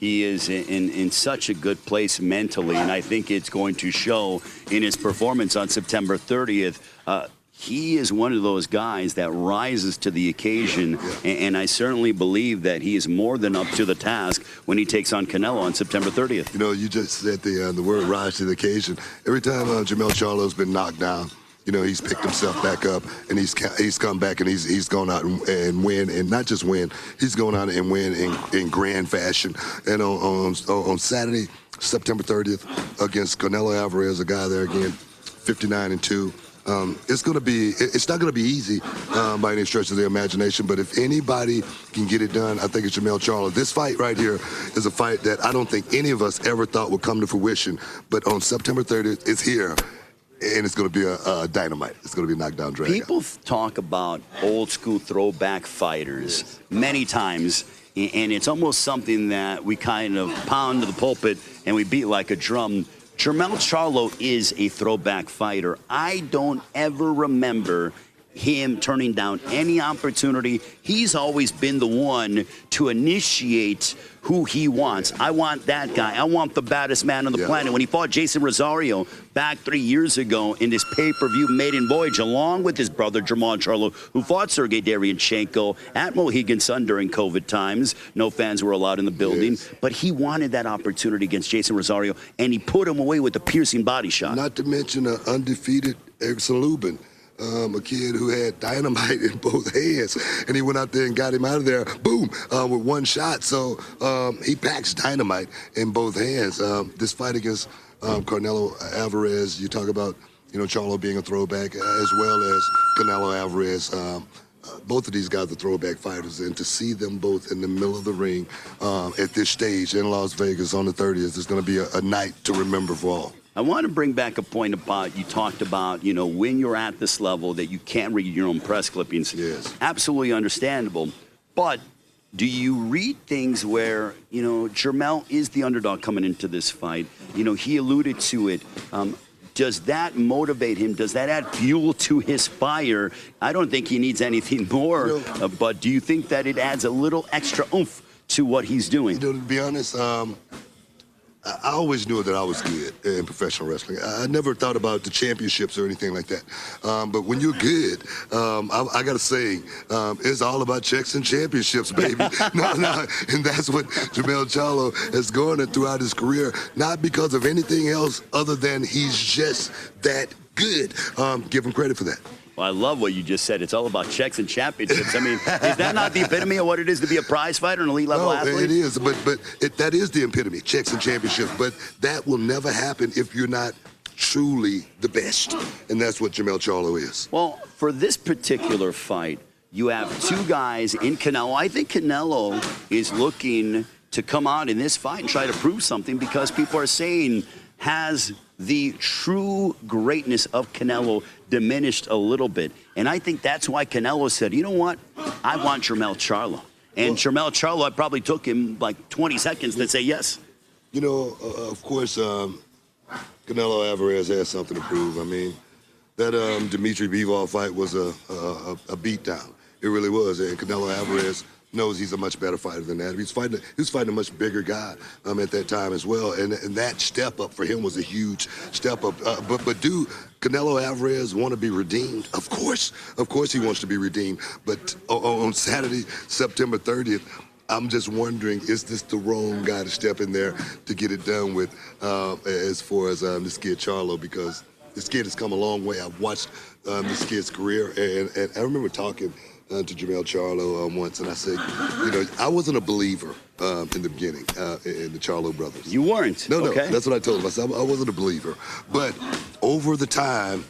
He is in such a good place mentally, and I think it's going to show in his performance on September 30th. He is one of those guys that rises to the occasion, and I certainly believe that he is more than up to the task when he takes on Canelo on September 30th. You know, you just said the word rise to the occasion. Every time Jermell Charlo's been knocked down, you know, he's picked himself back up, and he's come back, and he's gone out and win, and not just win, he's gone out and win in grand fashion. And on Saturday, September 30th, against Canelo Alvarez, a guy there again, 59-2. It's not gonna be easy by any stretch of the imagination, but if anybody can get it done, I think it's Jermell Charlo. This fight right here is a fight that I don't think any of us ever thought would come to fruition, but on September 30th, it's here, and it's gonna be a dynamite. It's gonna be a knockdown drag. People talk about old school throwback fighters many times, and it's almost something that we kind of pound to the pulpit and we beat like a drum. Jermell Charlo is a throwback fighter. I don't ever remember him turning down any opportunity. He's always been the one to initiate who he wants. I want that guy. I want the baddest man on the planet. When he fought Jason Rosario back 3 years ago in this pay-per-view maiden voyage, along with his brother Jermell Charlo, who fought Sergey Derevyanchenko at Mohegan Sun during COVID times. No fans were allowed in the building, but he wanted that opportunity against Jason Rosario, and he put him away with a piercing body shot. Not to mention an undefeated Erickson Lubin. A kid who had dynamite in both hands, and he went out there and got him out of there, boom, with one shot. So he packs dynamite in both hands. This fight against Canelo Alvarez, you talk about, you know, Charlo being a throwback, as well as Canelo Alvarez. Both of these guys are throwback fighters, and to see them both in the middle of the ring at this stage in Las Vegas on the 30th is going to be a night to remember for all. I want to bring back a point about, you talked about, you know, when you're at this level that you can't read your own press clippings. Yes. Absolutely understandable. But do you read things where, you know, Jermell is the underdog coming into this fight? You know, he alluded to it. Does that motivate him? Does that add fuel to his fire? I don't think he needs anything more, but do you think that it adds a little extra oomph to what he's doing? You know, to be honest, I always knew that I was good in professional wrestling. I never thought about the championships or anything like that. But when you're good, I got to say, it's all about checks and championships, baby. No, and that's what Jermell Charlo has garnered throughout his career, not because of anything else other than he's just that good. Give him credit for that. Well, I love what you just said. It's all about checks and championships. I mean, is that not the epitome of what it is to be a prize fighter, an elite level athlete? It is, but that is the epitome, checks and championships. But that will never happen if you're not truly the best, and that's what Jermell Charlo is. Well, for this particular fight, you have two guys in Canelo. I think Canelo is looking to come out in this fight and try to prove something, because people are saying, has the true greatness of Canelo diminished a little bit? And I think that's why Canelo said, you know what, I want Jermell Charlo. And Jermell Charlo, it probably took him like 20 seconds to say yes. You know, of course, Canelo Alvarez has something to prove. I mean, that Dimitri Bivol fight was a beatdown. It really was. And Canelo Alvarez knows he's a much better fighter than that. He was fighting a much bigger guy at that time as well, and that step up for him was a huge step up. But do Canelo Alvarez want to be redeemed? Of course he wants to be redeemed. But on Saturday, September 30th, I'm just wondering, is this the wrong guy to step in there to get it done with, as far as this kid Charlo? Because this kid has come a long way. I've watched this kid's career, and I remember talking to Jermell Charlo once, and I said, you know, I wasn't a believer in the beginning in the Charlo brothers. You weren't? No, okay. That's what I told him. I said, I wasn't a believer. But over the time,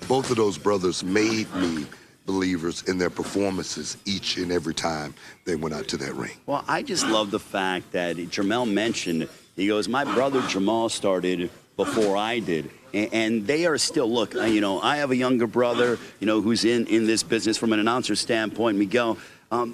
both of those brothers made me believers in their performances each and every time they went out to that ring. Well, I just love the fact that Jermell mentioned, he goes, my brother Jamal started before I did. And they are still, look, you know, I have a younger brother, you know, who's in this business from an announcer standpoint, Miguel.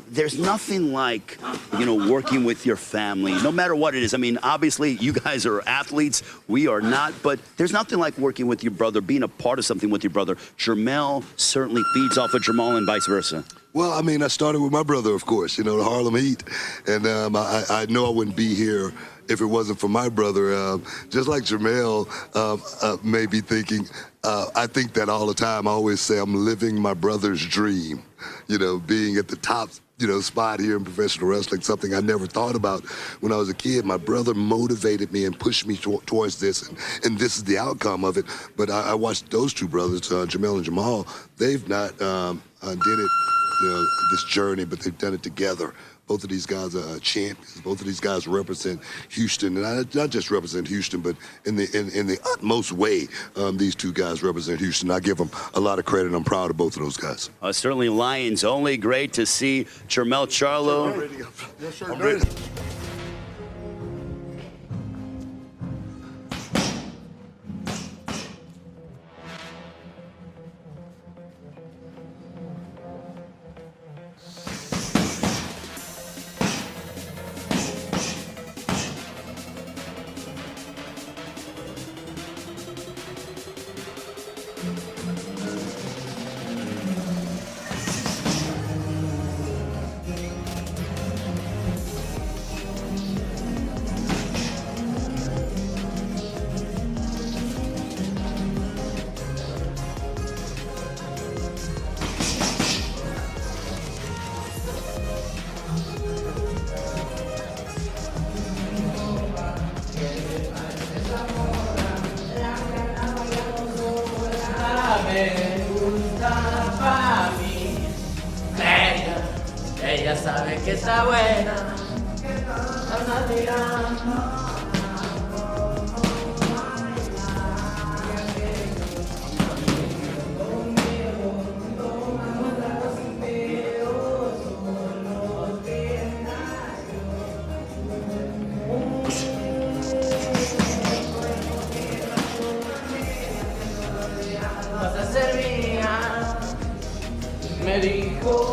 There's nothing like, you know, working with your family, no matter what it is. I mean, obviously, you guys are athletes. We are not. But there's nothing like working with your brother, being a part of something with your brother. Jermell certainly feeds off of Jamal and vice versa. Well, I mean, I started with my brother, of course, you know, the Harlem Heat. And I know I wouldn't be here if it wasn't for my brother. Just like Jermell may be thinking, I think that all the time. I always say I'm living my brother's dream, you know, being at the top, you know, spot here in professional wrestling, something I never thought about when I was a kid. My brother motivated me and pushed me towards this, and this is the outcome of it. But I watched those two brothers, Jermell and Jamal. They've not did it, you know, this journey, but they've done it together. Both of these guys are champions. Both of these guys represent Houston, and not just represent Houston, but in the utmost way, these two guys represent Houston. I give them a lot of credit. I'm proud of both of those guys. Certainly Lions only. Great to see Canelo Charlo. Yes, sir. I'm ready. Ella sabe que está buena. Vas a ser mía, me dijo.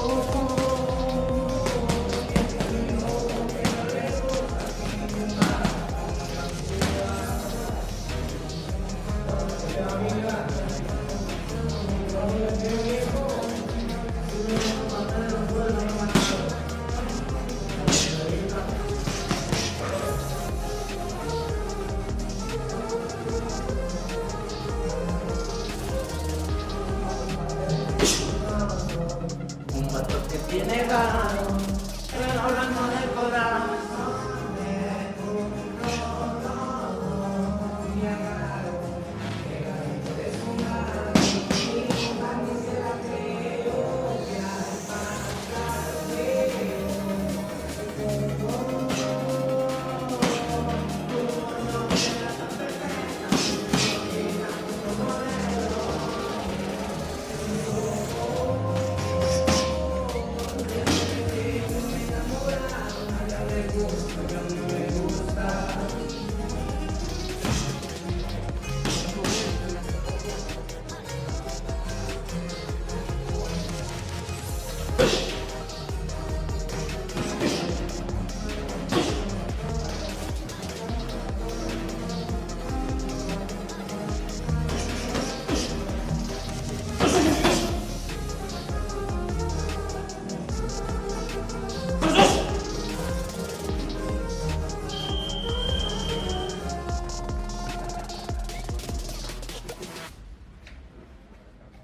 Tiene ganas, pero hablando del corazón.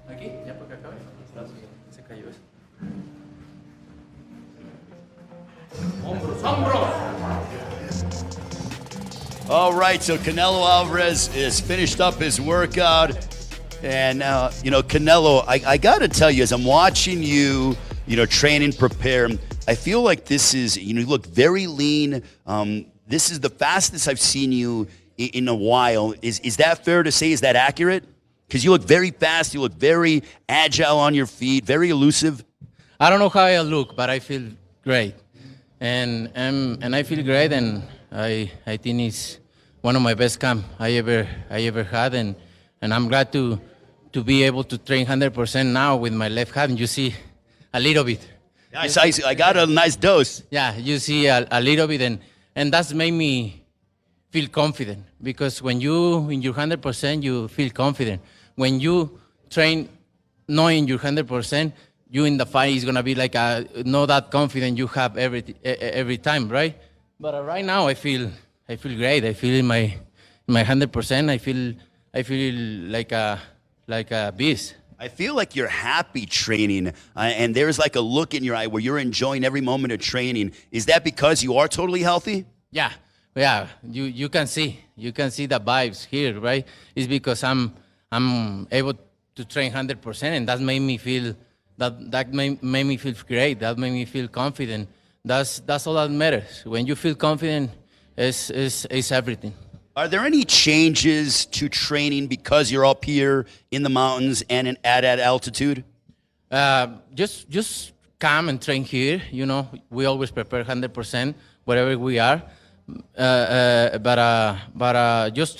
Aquí, ya porque acabé. Se cayó eso. ¡Hombros, hombros! All right, so Canelo Alvarez is finished up his workout. And, you know, Canelo, I got to tell you, as I'm watching you, train and prepare, I feel like this is, you look very lean. This is the fastest I've seen you in a while. Is that fair to say? Is that accurate? Because you look very fast, you look very agile on your feet, very elusive. I don't know how I look, but I feel great. And I feel great, and I think it's one of my best camp I ever had, and I'm glad to be able to train 100% now with my left hand. You see a little bit. Nice, I got a nice dose. Yeah, you see a little bit, and that's made me feel confident, because when you in your 100%, you feel confident. When you train knowing your 100%, you in the fight is gonna be like not that confident you have every time, right? But right now I feel great. I feel in my 100%. I feel like a beast. I feel like you're happy training, and there's like a look in your eye where you're enjoying every moment of training. Is that because you are totally healthy? Yeah. You can see the vibes here, right? It's because I'm able to train 100%, and that made me feel made me feel great. That made me feel confident. That's all that matters. When you feel confident, it's everything. Are there any changes to training because you're up here in the mountains and at altitude? Just come and train here. You know, we always prepare 100% wherever we are. But just